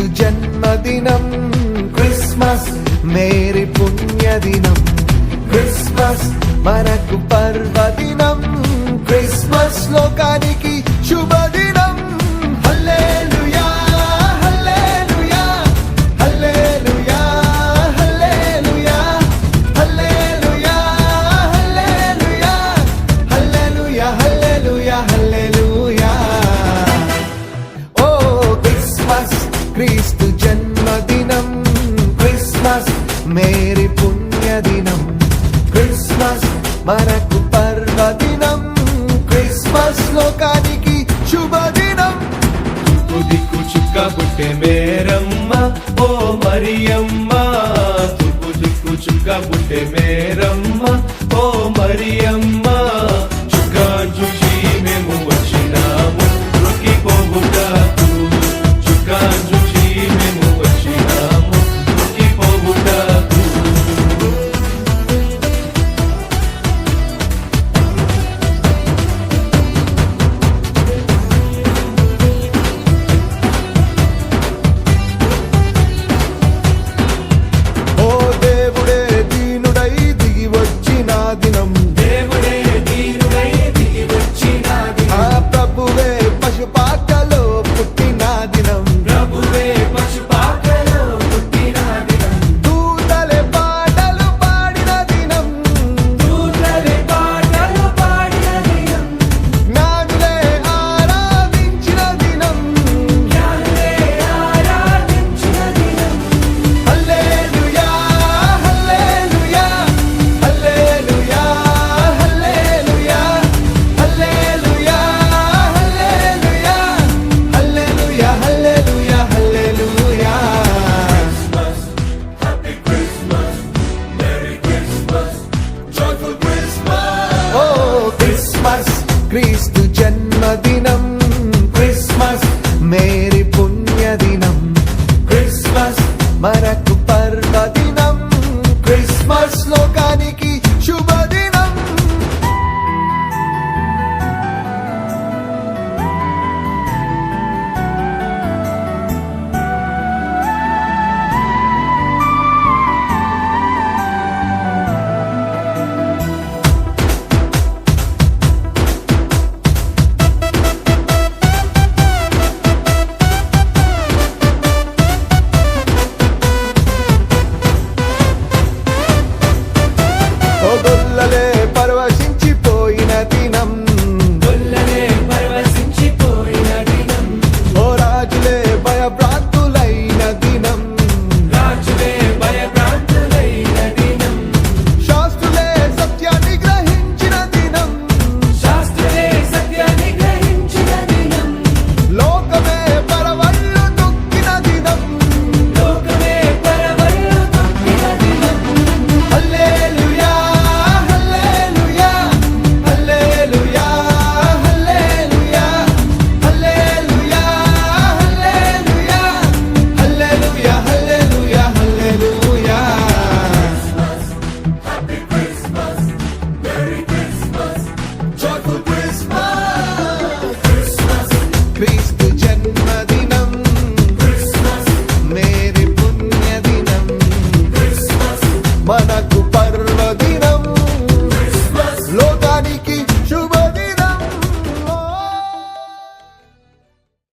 క్రీస్తు జన్మదినం Christmas merry పుణ్యదినం Christmas మనకు పర్వదినం క్రిస్మస్ లోకానికి శుభదినం హల్లెలూయా హల్లెలూయా హల్లెలూయా హల్లెలూయా హల్లెలూయా హల్లెలూయా హల్లెలూయా హల్లెలూయా హల్లెలూయా ఓ క్రిస్మస్ క్రీస్తు జన్మదినం క్రిస్మస్ మేరీ పుణ్యదినం క్రిస్మస్ మనకు పర్వదినం క్రిస్మస్ లోకానికి శుభదినం దిక్కు చుక్క పుట్టే మేరమ్మ ఓ మరియమ్మ తూర్పు దిక్కు చుక్క పుట్టే మేరమ్మ ఓ మరియమ్మ చుక్క చూసి మేము వచ్చినాము రొక్కిపోవుటకు చుక్క చూసి మేము వచ్చినాము రొక్కిపోవుటకు ఓ దేవుడే దీనుడై దిగి వచ్చిన దినం దేవుడే దీనుడై దిగి వచ్చిన ఆ ప్రభువే పశుపాకలో పుట్టిన దినం ప్రభువే పశుపాకలో పుట్టిన దినం దూతలే పాటలు పాడిన దినం దూతలే పాటలు పాడిన దినం జ్ఞానులే ఆరాధించిన దినం జ్ఞానులే ఆరాధించిన దినం హల్లెలూయా హల్లెలూయా హల్లెలూయా హల్లెలూయా హల్లెలూయా హల్లెలూయా హల్లెలూయా హల్లెలూయా హల్లెలూయా Happy Christmas, Merry Christmas, Joyful Christmas. ఓ క్రిస్మస్ క్రీస్తు జన్మదినం క్రిస్మస్ మేరీ పుణ్యదినం క్రిస్మస్ మనకు